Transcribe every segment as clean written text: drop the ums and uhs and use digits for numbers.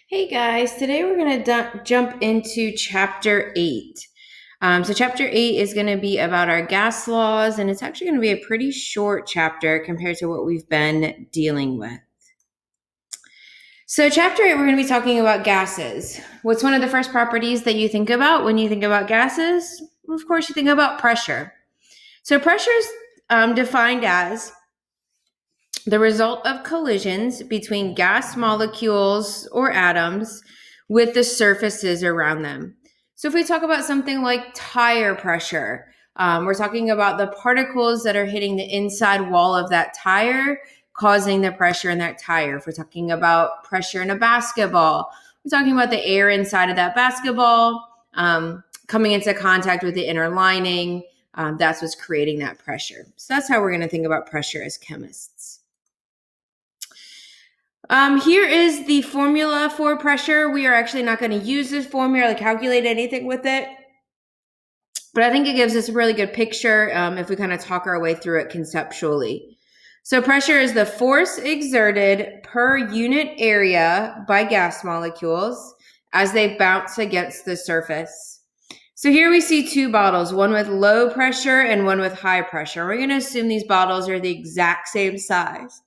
Hey guys, today we're going to jump into chapter 8. So chapter 8 is going to be about our gas laws, and it's actually going to be a pretty short chapter compared to what we've been dealing with. So chapter 8, we're going to be talking about gases. What's one of the first properties that you think about when you think about gases? Well, of course, you think about pressure. So pressure is defined as the result of collisions between gas molecules or atoms with the surfaces around them. So if we talk about something like tire pressure, we're talking about the particles that are hitting the inside wall of that tire, causing the pressure in that tire. If we're talking about pressure in a basketball, we're talking about the air inside of that basketball coming into contact with the inner lining. That's what's creating that pressure. So that's how we're going to think about pressure as chemists. Here is the formula for pressure. We are actually not going to use this formula to calculate anything with it, but I think it gives us a really good picture if we kind of talk our way through it conceptually. So pressure is the force exerted per unit area by gas molecules as they bounce against the surface. So here we see two bottles, one with low pressure and one with high pressure. We're going to assume these bottles are the exact same size.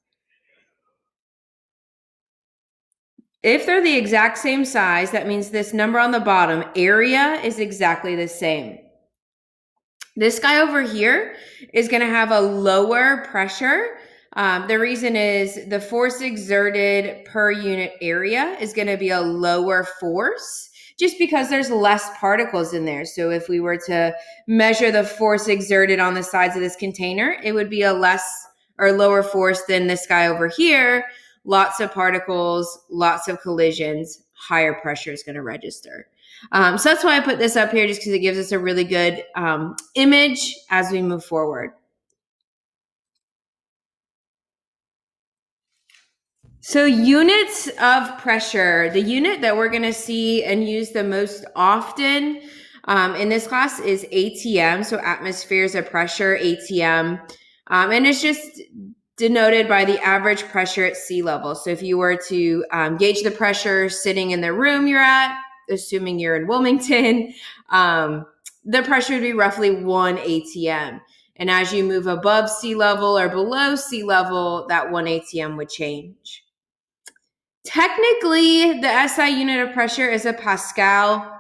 If they're the exact same size, that means this number on the bottom, area, is exactly the same. This guy over here is going to have a lower pressure. The reason is the force exerted per unit area is going to be a lower force just because there's less particles in there. So if we were to measure the force exerted on the sides of this container, it would be a less or lower force than this guy over here. Lots of particles, lots of collisions, higher pressure is going to register. So that's why I put this up here, just because it gives us a really good image as we move forward. So units of pressure, the unit that we're going to see and use the most often in this class is ATM, so atmospheres of pressure, ATM. And it's just denoted by the average pressure at sea level. So if you were to gauge the pressure sitting in the room you're at, assuming you're in Wilmington, the pressure would be roughly 1 ATM. And as you move above sea level or below sea level, that 1 ATM would change. Technically, the SI unit of pressure is a Pascal.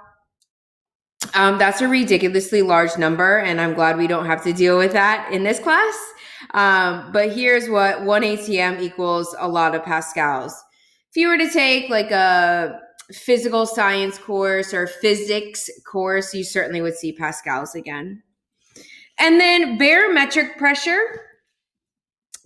That's a ridiculously large number, and I'm glad we don't have to deal with that in this class. But here's what 1 ATM equals a lot of pascals. If you were to take like a physical science course or physics course, you certainly would see pascals again. And then barometric pressure.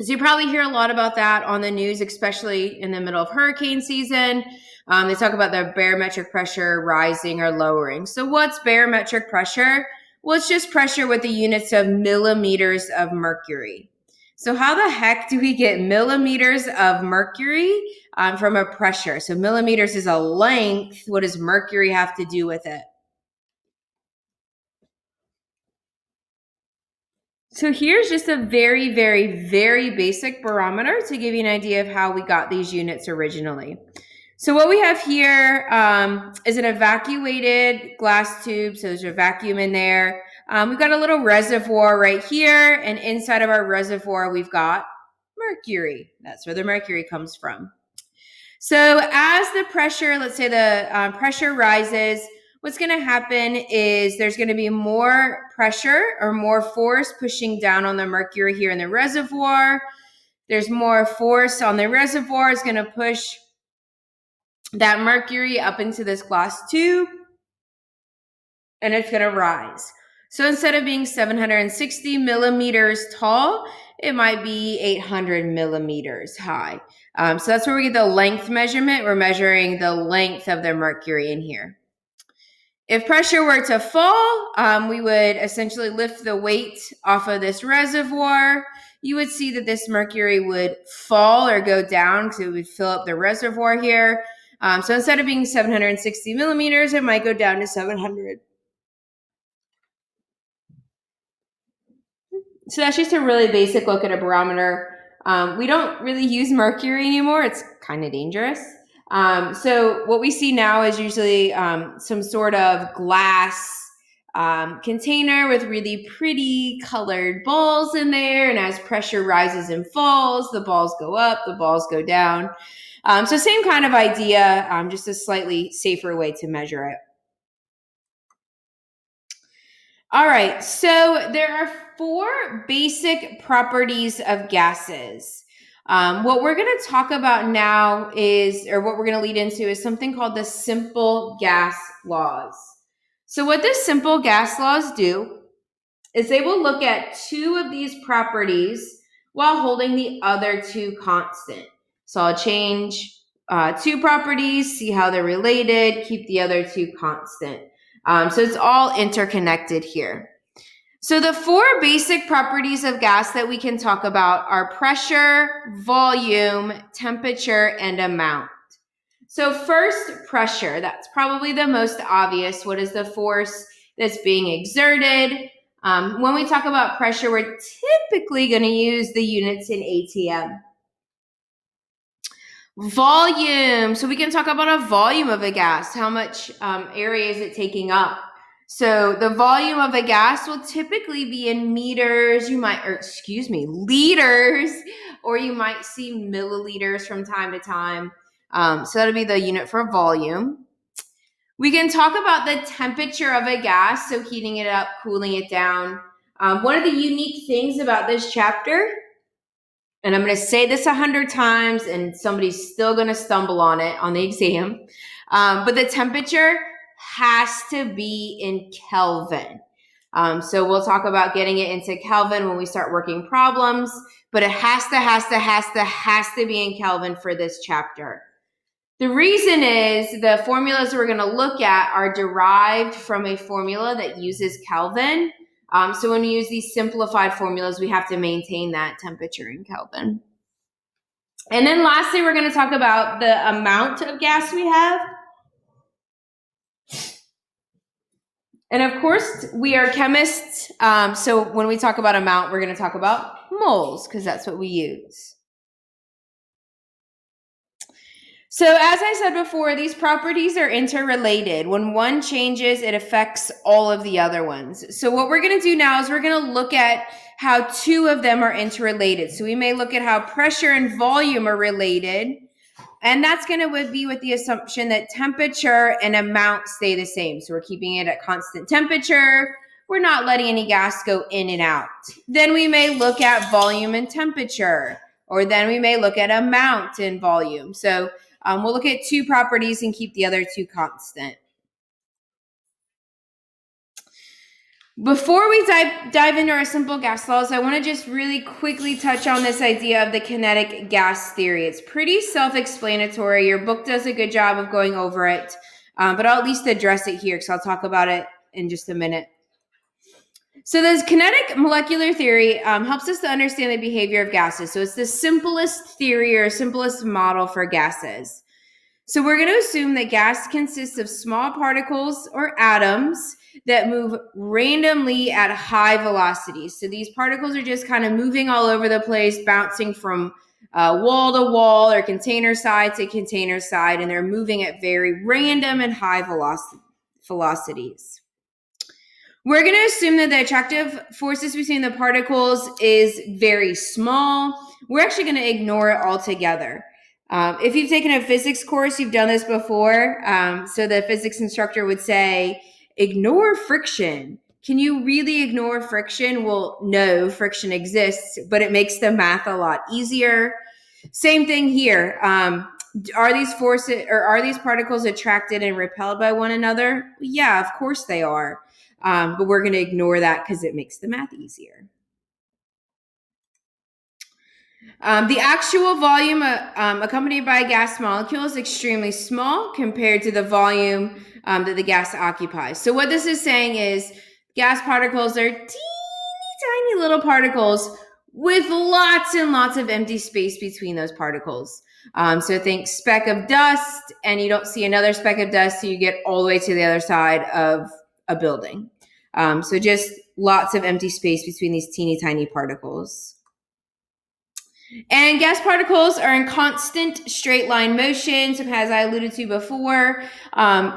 So you probably hear a lot about that on the news, especially in the middle of hurricane season. They talk about the barometric pressure rising or lowering. So what's barometric pressure? Well, it's just pressure with the units of millimeters of mercury. So how the heck do we get millimeters of mercury from a pressure? So millimeters is a length. What does mercury have to do with it? So here's just a very, very, very basic barometer to give you an idea of how we got these units originally. So what we have here is an evacuated glass tube. So there's a vacuum in there. We've got a little reservoir right here. And inside of our reservoir, we've got mercury. That's where the mercury comes from. So as the pressure, let's say the pressure rises, what's going to happen is there's going to be more pressure or more force pushing down on the mercury here in the reservoir. There's more force on the reservoir. It's going to push that mercury up into this glass tube, and it's going to rise. So instead of being 760 millimeters tall, it might be 800 millimeters high. So that's where we get the length measurement. We're measuring the length of the mercury in here. If pressure were to fall, we would essentially lift the weight off of this reservoir. You would see that this mercury would fall or go down because it would fill up the reservoir here. So instead of being 760 millimeters, it might go down to 700. So that's just a really basic look at a barometer. We don't really use mercury anymore. It's kind of dangerous. So what we see now is usually some sort of glass container with really pretty colored balls in there. And as pressure rises and falls, the balls go up, the balls go down. So same kind of idea, just a slightly safer way to measure it. All right, so there are 4 basic properties of gases. What we're going to talk about now is, or what we're going to lead into is something called the simple gas laws. So what the simple gas laws do is they will look at 2 of these properties while holding the other 2 constant. So I'll change 2 properties, see how they're related, keep the other 2 constant. So it's all interconnected here. So the 4 basic properties of gas that we can talk about are pressure, volume, temperature, and amount. So first, pressure. That's probably the most obvious. What is the force that's being exerted? When we talk about pressure, we're typically going to use the units in ATM. Volume. So we can talk about a volume of a gas. How much area is it taking up? So the volume of a gas will typically be in meters, liters, or you might see milliliters from time to time. So that'll be the unit for volume. We can talk about the temperature of a gas, so heating it up, cooling it down. One of the unique things about this chapter, and I'm going to say this 100 times and somebody's still going to stumble on it on the exam, but the temperature has to be in Kelvin. So we'll talk about getting it into Kelvin when we start working problems, but it has to be in Kelvin for this chapter. The reason is the formulas we're going to look at are derived from a formula that uses Kelvin. So when we use these simplified formulas, we have to maintain that temperature in Kelvin. And then lastly, we're going to talk about the amount of gas we have. And of course, we are chemists. So when we talk about amount, we're going to talk about moles because that's what we use. So as I said before, these properties are interrelated. When one changes, it affects all of the other ones. So what we're going to do now is we're going to look at how 2 of them are interrelated. So we may look at how pressure and volume are related. And that's going to be with the assumption that temperature and amount stay the same. So we're keeping it at constant temperature. We're not letting any gas go in and out. Then we may look at volume and temperature, or then we may look at amount and volume. So we'll look at 2 properties and keep the other 2 constant. Before we dive into our simple gas laws, I want to just really quickly touch on this idea of the kinetic gas theory. It's pretty self-explanatory. Your book does a good job of going over it, but I'll at least address it here because I'll talk about it in just a minute. So this kinetic molecular theory helps us to understand the behavior of gases. So it's the simplest theory or simplest model for gases. So we're going to assume that gas consists of small particles or atoms that move randomly at high velocities. So these particles are just kind of moving all over the place, bouncing from wall to wall or container side to container side, and they're moving at very random and high velocities. We're going to assume that the attractive forces between the particles is very small. We're actually going to ignore it altogether. If you've taken a physics course, you've done this before. So the physics instructor would say, ignore friction. Can you really ignore friction? Well, no, friction exists, but it makes the math a lot easier. Same thing here. Are these forces or are these particles attracted and repelled by one another? Yeah, of course they are. But we're going to ignore that because it makes the math easier. The actual volume accompanied by a gas molecule is extremely small compared to the volume that the gas occupies. So what this is saying is gas particles are teeny tiny little particles with lots and lots of empty space between those particles. So think speck of dust, and you don't see another speck of dust, so you get all the way to the other side of a building. So just lots of empty space between these teeny tiny particles. And gas particles are in constant straight line motion. So as I alluded to before,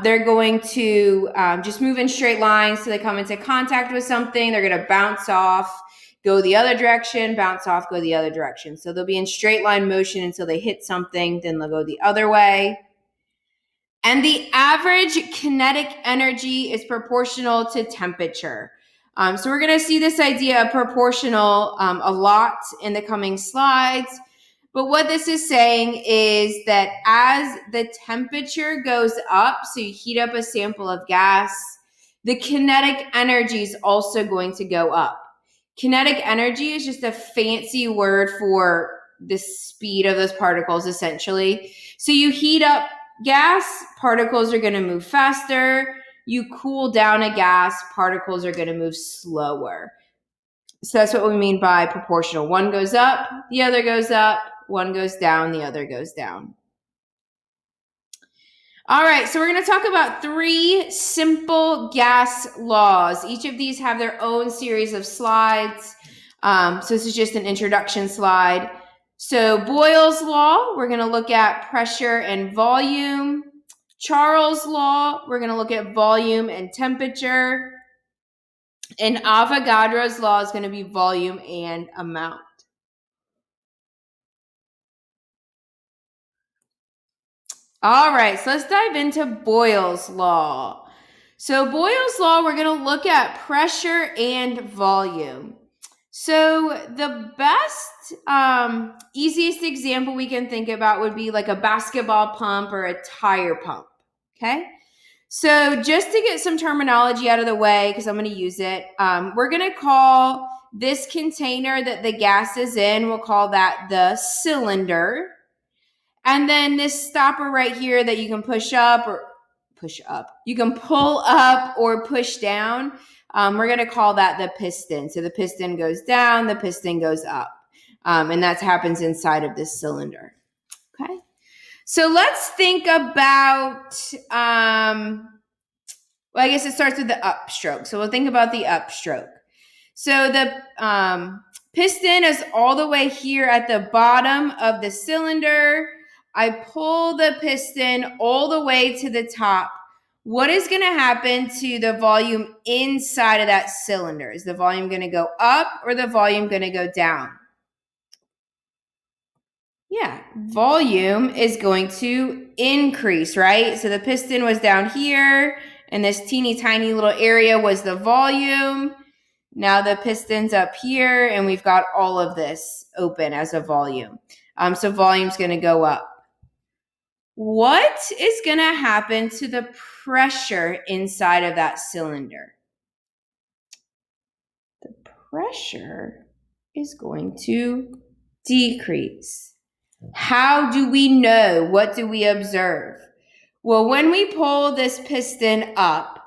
they're going to just move in straight lines. So they come into contact with something, they're going to bounce off, go the other direction, bounce off, go the other direction. So they'll be in straight line motion until they hit something, then they'll go the other way. And the average kinetic energy is proportional to temperature. So we're going to see this idea of proportional a lot in the coming slides. But what this is saying is that as the temperature goes up, so you heat up a sample of gas, the kinetic energy is also going to go up. Kinetic energy is just a fancy word for the speed of those particles, essentially. So you heat up gas, particles are going to move faster. You cool down a gas, particles are going to move slower. So that's what we mean by proportional. One goes up, the other goes up. One goes down, the other goes down. All right, so we're going to talk about 3 simple gas laws. Each of these have their own series of slides. So this is just an introduction slide. So Boyles Law, we're going to look at pressure and volume. Charles' Law, we're going to look at volume and temperature. And Avogadro's Law is going to be volume and amount. All right, so let's dive into Boyles Law. So Boyles Law, we're going to look at pressure and volume. So the best, easiest example we can think about would be like a basketball pump or a tire pump, okay? So just to get some terminology out of the way, because I'm going to use it, we're going to call this container that the gas is in, we'll call that the cylinder. And then this stopper right here that you can push up or you can pull up or push down. We're going to call that the piston. So the piston goes down, the piston goes up. And that happens inside of this cylinder. Okay. So let's think about, well, I guess it starts with the upstroke. So we'll think about the upstroke. So the piston is all the way here at the bottom of the cylinder. I pull the piston all the way to the top. What is going to happen to the volume inside of that cylinder? Is the volume going to go up or the volume going to go down? Yeah, volume is going to increase, right? So the piston was down here, and this teeny tiny little area was the volume. Now the piston's up here, and we've got all of this open as a volume. So volume's going to go up. What is going to happen to the pressure inside of that cylinder? The pressure is going to decrease. How do we know? What do we observe? Well, when we pull this piston up,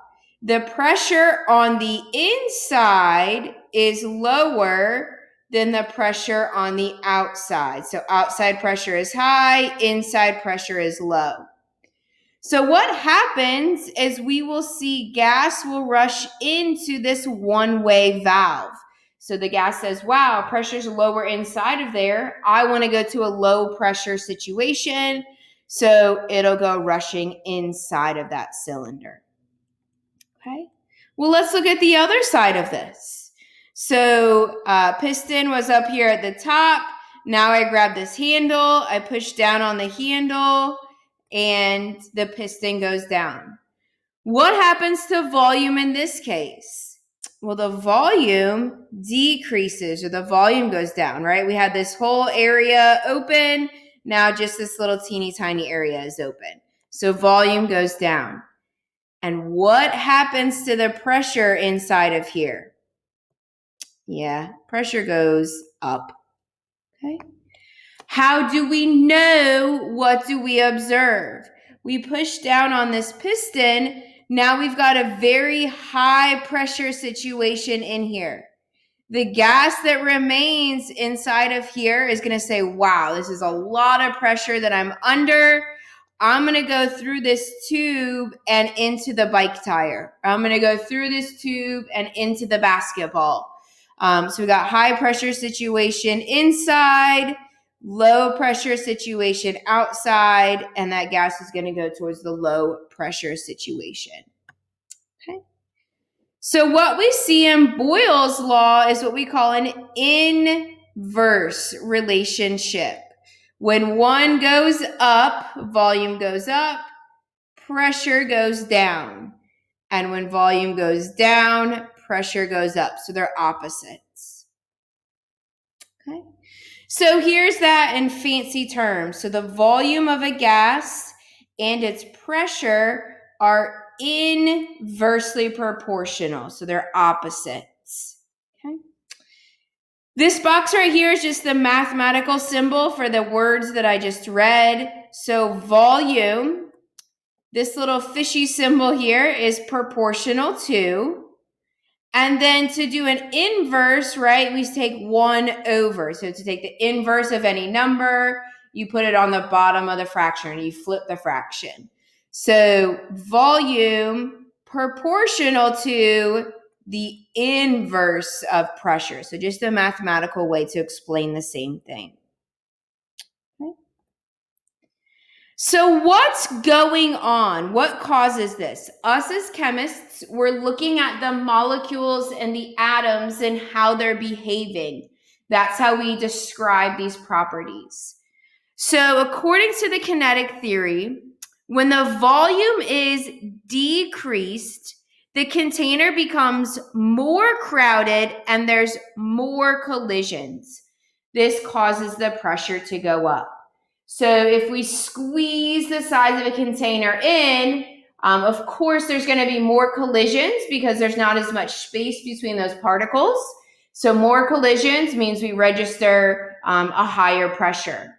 the pressure on the inside is lower than the pressure on the outside. So outside pressure is high, inside pressure is low. So what happens is we will see gas will rush into this one-way valve. So the gas says, wow, pressure's lower inside of there. I want to go to a low pressure situation. So it'll go rushing inside of that cylinder. Okay. Well, let's look at the other side of this. So piston was up here at the top. Now I grab this handle. I push down on the handle and the piston goes down. What happens to volume in this case? Well, the volume decreases or the volume goes down, right? We had this whole area open. Now just this little teeny tiny area is open. So volume goes down. And what happens to the pressure inside of here? Yeah, pressure goes up. Okay. How do we know? What do we observe? We push down on this piston. Now we've got a very high pressure situation in here. The gas that remains inside of here is going to say, wow, this is a lot of pressure that I'm under. I'm going to go through this tube and into the bike tire. I'm going to go through this tube and into the basketball. So we got high pressure situation inside. low pressure situation outside, and that gas is going to go towards the low pressure situation. Okay. So what we see in Boyles law is what we call an inverse relationship. When one goes up, volume goes up, pressure goes down. And when volume goes down, pressure goes up. So they're opposites. Okay. So here's that in fancy terms. So the volume of a gas and its pressure are inversely proportional. So they're opposites. Okay. This box right here is just the mathematical symbol for the words that I just read. So volume, this little fishy symbol here, is proportional to. And then to do an inverse, right, we take 1 over. So to take the inverse of any number, you put it on the bottom of the fraction, and you flip the fraction. So volume proportional to the inverse of pressure. So just a mathematical way to explain the same thing. Okay. So what's going on? What causes this? Us as chemists, we're looking at the molecules and the atoms and how they're behaving. That's how we describe these properties. So according to the kinetic theory, when the volume is decreased, the container becomes more crowded and there's more collisions. This causes the pressure to go up. So if we squeeze the size of a container in, of course, there's going to be more collisions because there's not as much space between those particles. So more collisions means we register a higher pressure.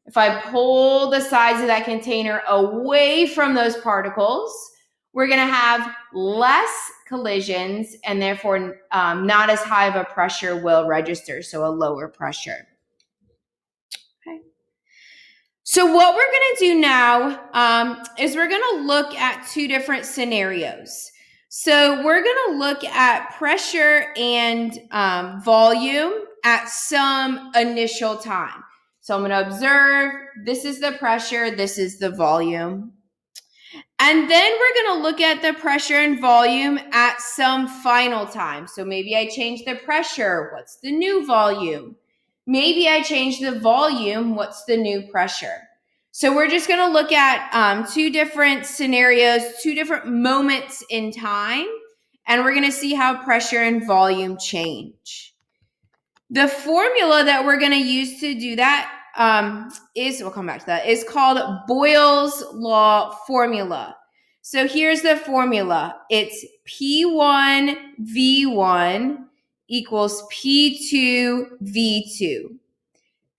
If I pull the size of that container away from those particles, we're going to have less collisions and therefore not as high of a pressure will register, so a lower pressure. Okay. So what we're going to do now is we're going to look at 2 different scenarios. So we're going to look at pressure and volume at some initial time. So I'm going to observe, this is the pressure, this is the volume. And then we're going to look at the pressure and volume at some final time. So maybe I change the pressure, what's the new volume? Maybe I change the volume, what's the new pressure? So we're just going to look at 2 different scenarios, 2 different moments in time, and we're going to see how pressure and volume change. The formula that we're going to use to do that we'll come back to that, is called Boyles Law Formula. So here's the formula. It's P1 V1 equals P2 V2.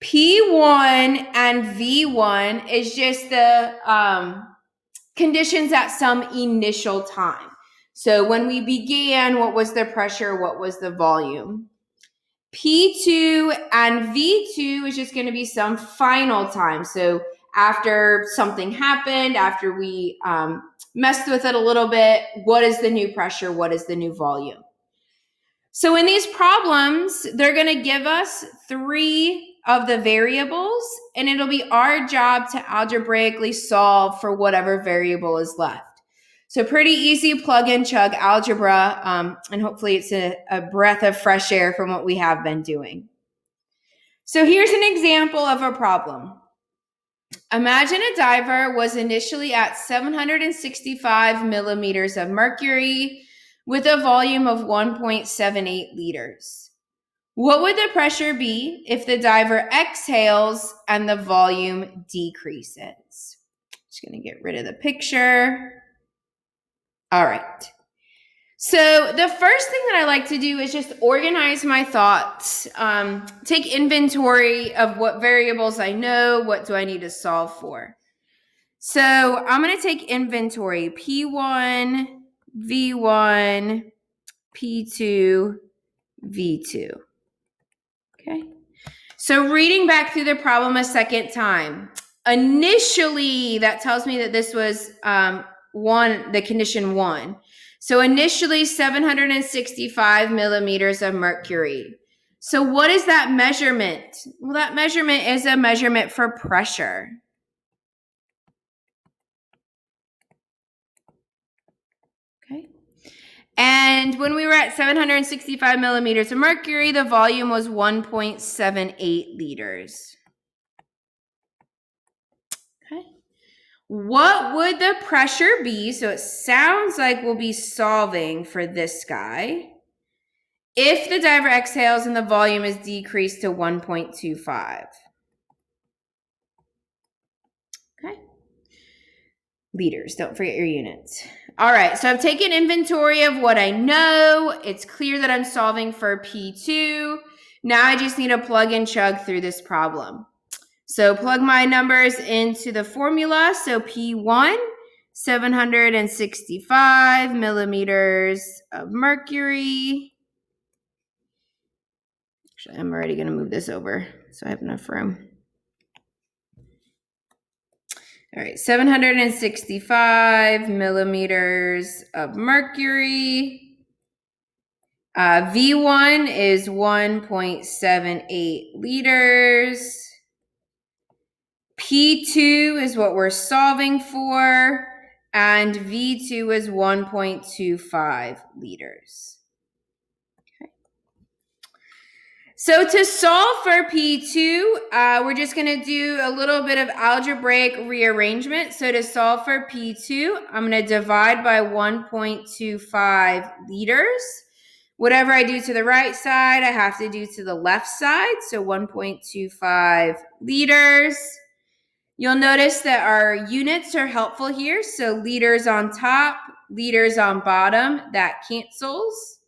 P1 and V1 is just the conditions at some initial time. So when we began, what was the pressure? What was the volume? P2 and V2 is just going to be some final time. So after something happened, after we messed with it a little bit, what is the new pressure? What is the new volume? So in these problems, they're going to give us 3 of the variables, and it'll be our job to algebraically solve for whatever variable is left. So pretty easy plug and chug algebra, and hopefully it's a breath of fresh air from what we have been doing. So here's an example of a problem. Imagine a diver was initially at 765 millimeters of mercury with a volume of 1.78 liters. What would the pressure be if the diver exhales and the volume decreases? Just going to get rid of the picture. All right. So the first thing that I like to do is just organize my thoughts, take inventory of what variables I know, what do I need to solve for. So I'm going to take inventory, P1, V1, P2, V2. Okay. So reading back through the problem a second time. Initially, that tells me that this was the condition 1. So initially 765 millimeters of mercury. So what is that measurement? Well, that measurement is a measurement for pressure. Okay. And when we were at 765 millimeters of mercury, the volume was 1.78 liters. Okay. What would the pressure be? So it sounds like we'll be solving for this guy if the diver exhales and the volume is decreased to 1.25. Okay. Liters, don't forget your units. All right, so I've taken inventory of what I know. It's clear that I'm solving for P2. Now I just need to plug and chug through this problem. So plug my numbers into the formula. So P1, 765 millimeters of mercury. Actually, I'm already going to move this over so I have enough room. All right, 765 millimeters of mercury. V1 is 1.78 liters. P2 is what we're solving for, and V2 is 1.25 liters. Okay. So to solve for P2, we're just going to do a little bit of algebraic rearrangement. So to solve for P2, I'm going to divide by 1.25 liters. Whatever I do to the right side, I have to do to the left side. So 1.25 liters. You'll notice that our units are helpful here. So liters on top, liters on bottom, that cancels.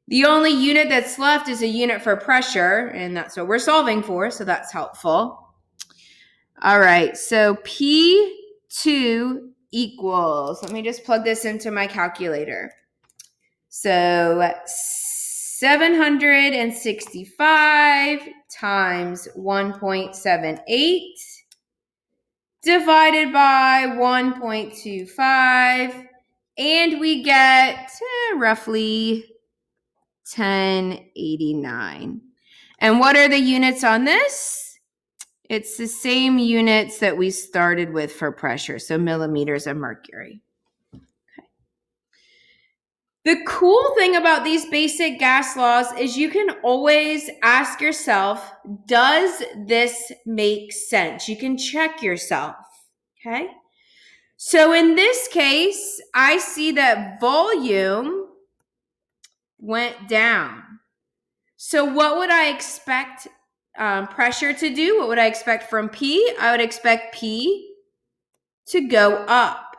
The only unit that's left is a unit for pressure, and that's what we're solving for, so that's helpful. All right, so P2 equals, let me just plug this into my calculator. So 765 times 1.78 divided by 1.25, and we get roughly 1089. And what are the units on this? It's the same units that we started with for pressure, so millimeters of mercury. Okay. The cool thing about these basic gas laws is you can always ask yourself, does this make sense? You can check yourself, okay? So in this case, I see that volume went down. So what would I expect pressure to do? What would I expect from P? I would expect P to go up.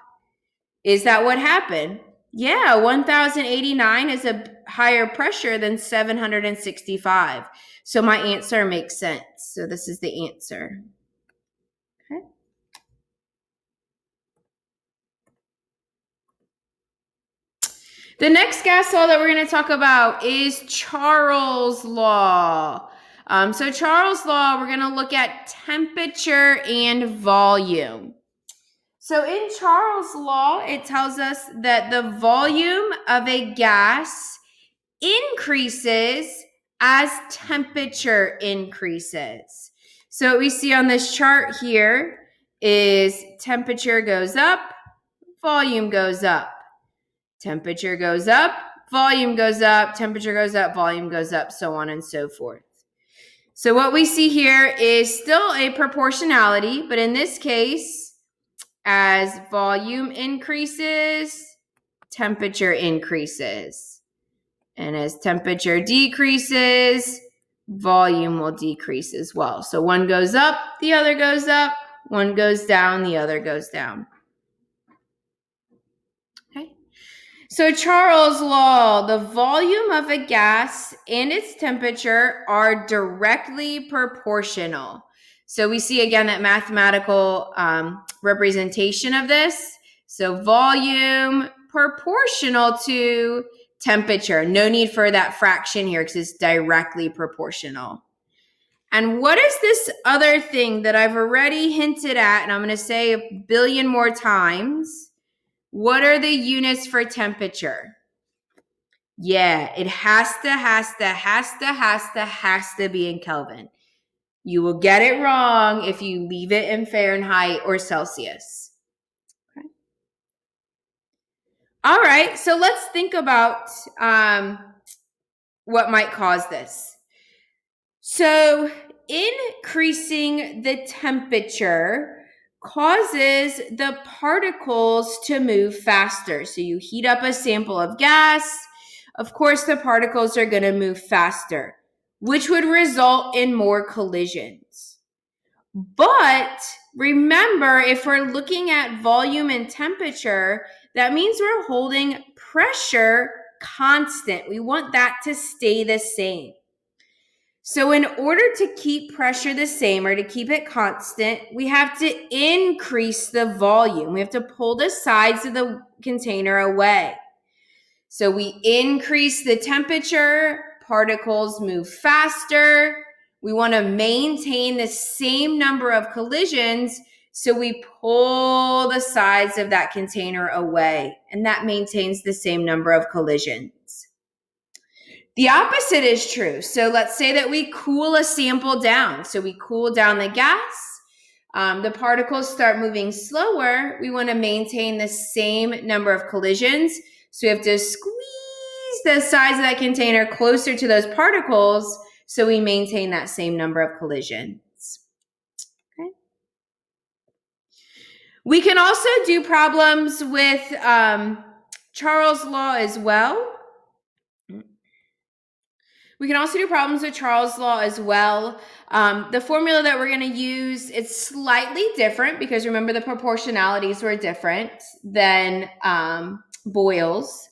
Is that what happened? Yeah, 1089 is a higher pressure than 765. So my answer makes sense. So this is the answer. Okay. The next gas law that we're going to talk about is Charles' law. So Charles' law, we're going to look at temperature and volume. So in Charles' law, it tells us that the volume of a gas increases as temperature increases. So what we see on this chart here is temperature goes up, volume goes up. Temperature goes up, volume goes up, temperature goes up, volume goes up, so on and so forth. So what we see here is still a proportionality, but in this case, as volume increases, temperature increases. And as temperature decreases, volume will decrease as well. So one goes up, the other goes up, one goes down, the other goes down. Okay. So Charles' law, the volume of a gas and its temperature are directly proportional. So we see again that mathematical representation of this. So volume proportional to temperature. No need for that fraction here because it's directly proportional. And what is this other thing that I've already hinted at, and I'm going to say a billion more times? What are the units for temperature? Yeah, it has to be in Kelvin. You will get it wrong if you leave it in Fahrenheit or Celsius. Okay. All right, so let's think about what might cause this. So increasing the temperature causes the particles to move faster. So you heat up a sample of gas, of course the particles are going to move faster, which would result in more collisions. But remember, if we're looking at volume and temperature, that means we're holding pressure constant. We want that to stay the same. So in order to keep pressure the same or to keep it constant, we have to increase the volume. We have to pull the sides of the container away. So we increase the temperature, particles move faster. We want to maintain the same number of collisions, so we pull the sides of that container away, and that maintains the same number of collisions. The opposite is true. So let's say that we cool a sample down. So we cool down the gas. The particles start moving slower. We want to maintain the same number of collisions. So we have to squeeze the sides of that container closer to those particles so we maintain that same number of collisions. Okay. We can also do problems with Charles' law as well. We can also do problems with Charles' law as well. The formula that we're going to use, it's slightly different because remember the proportionalities were different than Boyles.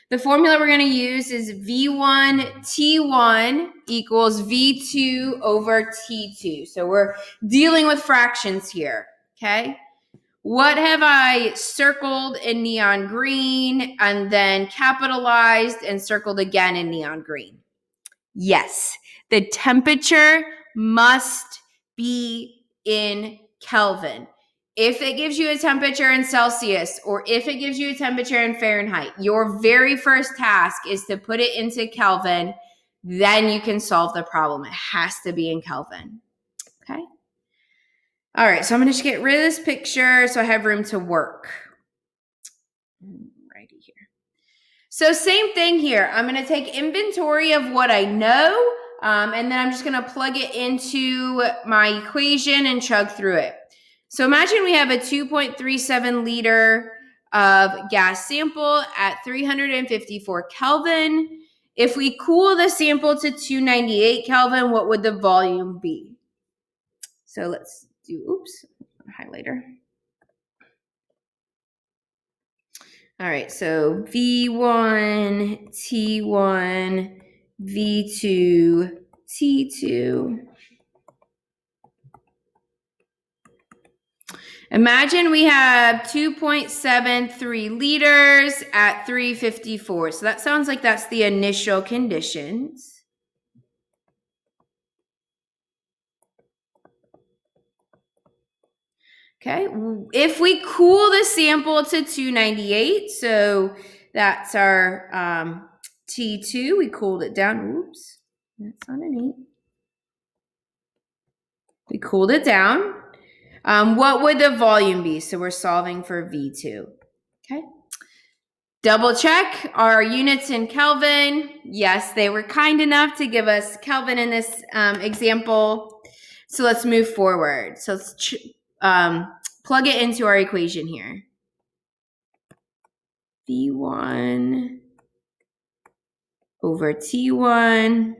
The formula we're going to use is V1 T1 equals V2 over T2. So we're dealing with fractions here, okay? What have I circled in neon green and then capitalized and circled again in neon green? Yes, the temperature must be in Kelvin. If it gives you a temperature in Celsius or if it gives you a temperature in Fahrenheit, your very first task is to put it into Kelvin. Then you can solve the problem. It has to be in Kelvin. Okay. All right, so I'm going to just get rid of this picture so I have room to work. Righty here. So same thing here. I'm going to take inventory of what I know, and then I'm just going to plug it into my equation and chug through it. So imagine we have a 2.37 liter of gas sample at 354 Kelvin. If we cool the sample to 298 Kelvin, what would the volume be? So let's do, highlighter. All right, so V1, T1, V2, T2. Imagine we have 2.73 liters at 354. So that sounds like that's the initial conditions. Okay, if we cool the sample to 298, so that's our T2, we cooled it down. Oops, that's not an 8. We cooled it down. What would the volume be? So we're solving for V2. Okay. Double check our units in Kelvin. Yes, they were kind enough to give us Kelvin in this example. So let's move forward. So let's plug it into our equation here. V1 over T1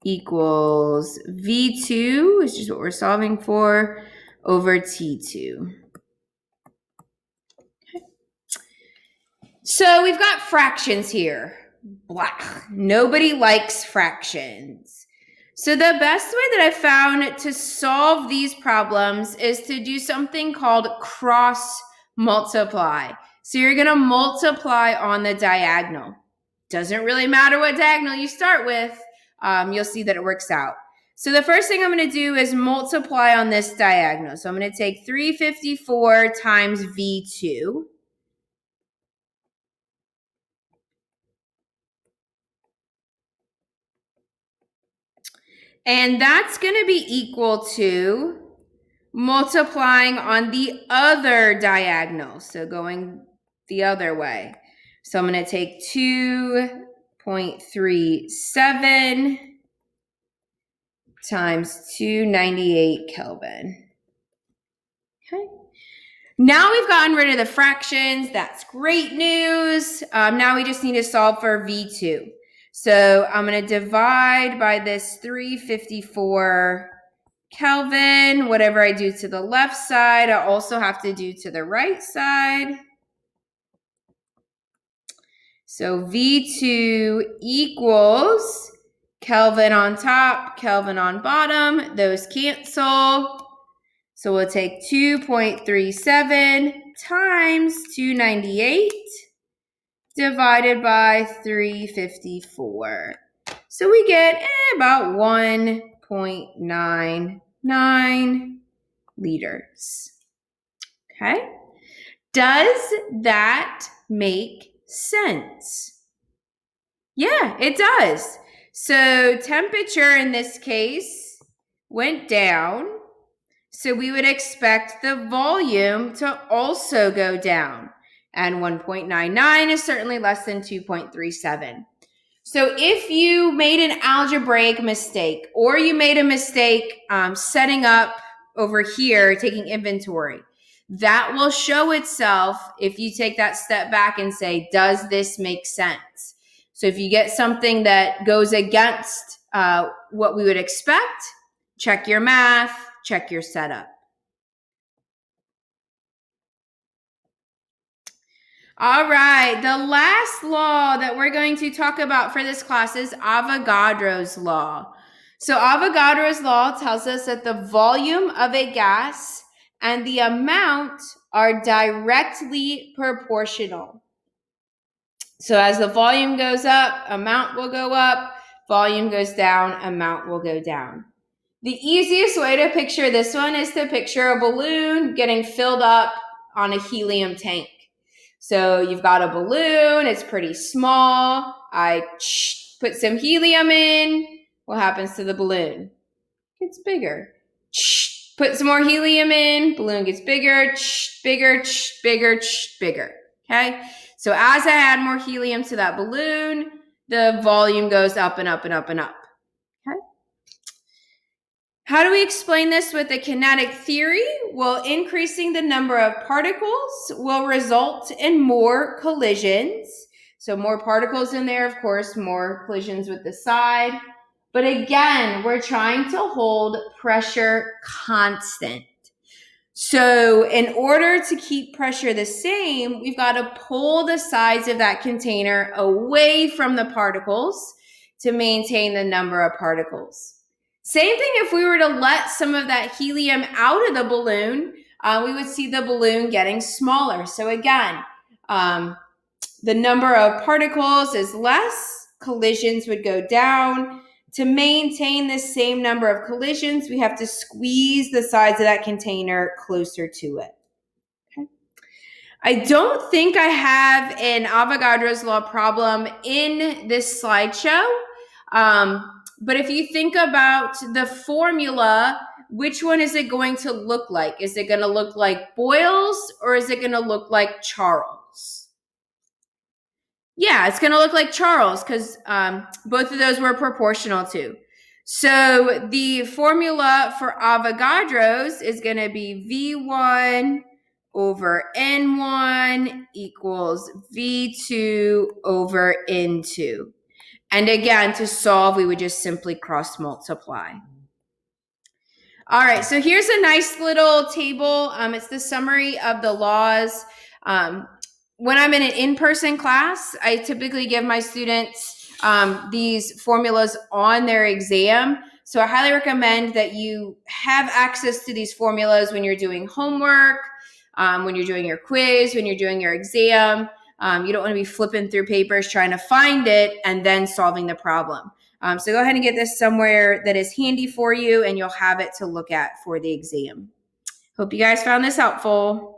equals V2, which is what we're solving for, over T2. Okay. So we've got fractions here. Blah. Nobody likes fractions. So the best way that I found to solve these problems is to do something called cross multiply. So you're going to multiply on the diagonal. Doesn't really matter what diagonal you start with. You'll see that it works out. So the first thing I'm going to do is multiply on this diagonal. So I'm going to take 354 times V2. And that's going to be equal to multiplying on the other diagonal. So going the other way. So I'm going to take 2.37 times 298 Kelvin. Okay. Now we've gotten rid of the fractions. That's great news. Now we just need to solve for V2. So I'm going to divide by this 354 Kelvin. Whatever I do to the left side, I also have to do to the right side. So V2 equals Kelvin on top, Kelvin on bottom. Those cancel. So we'll take 2.37 times 298 divided by 354. So we get about 1.99 liters. Okay. Does that make sense? Yeah, it does. So temperature in this case went down. So we would expect the volume to also go down. And 1.99 is certainly less than 2.37. So if you made an algebraic mistake, or you made a mistake setting up over here, taking inventory, that will show itself if you take that step back and say, does this make sense? So if you get something that goes against what we would expect, check your math, check your setup. All right, the last law that we're going to talk about for this class is Avogadro's law. So Avogadro's law tells us that the volume of a gas and the amount are directly proportional. So as the volume goes up, amount will go up. Volume goes down, amount will go down. The easiest way to picture this one is to picture a balloon getting filled up on a helium tank. So you've got a balloon, it's pretty small. I put some helium in. What happens to the balloon? It gets bigger. Put some more helium in, balloon gets bigger, bigger, bigger, bigger. Okay? So as I add more helium to that balloon, the volume goes up and up and up and up. Okay? How do we explain this with the kinetic theory? Well, increasing the number of particles will result in more collisions. So more particles in there, of course, more collisions with the side. But again, we're trying to hold pressure constant. So in order to keep pressure the same, we've got to pull the sides of that container away from the particles to maintain the number of particles. Same thing if we were to let some of that helium out of the balloon, we would see the balloon getting smaller. So again, the number of particles is less, collisions would go down. To maintain the same number of collisions, we have to squeeze the sides of that container closer to it. Okay. I don't think I have an Avogadro's law problem in this slideshow. But if you think about the formula, which one is it going to look like? Is it going to look like Boyles or is it going to look like Charles? Yeah, it's going to look like Charles because both of those were proportional too. So the formula for Avogadro's is going to be V1 over N1 equals V2 over N2. And again, to solve, we would just simply cross multiply. All right, so here's a nice little table. It's the summary of the laws. When I'm in an in-person class, I typically give my students these formulas on their exam. So I highly recommend that you have access to these formulas when you're doing homework, when you're doing your quiz, when you're doing your exam. You don't want to be flipping through papers trying to find it and then solving the problem. So go ahead and get this somewhere that is handy for you and you'll have it to look at for the exam. Hope you guys found this helpful.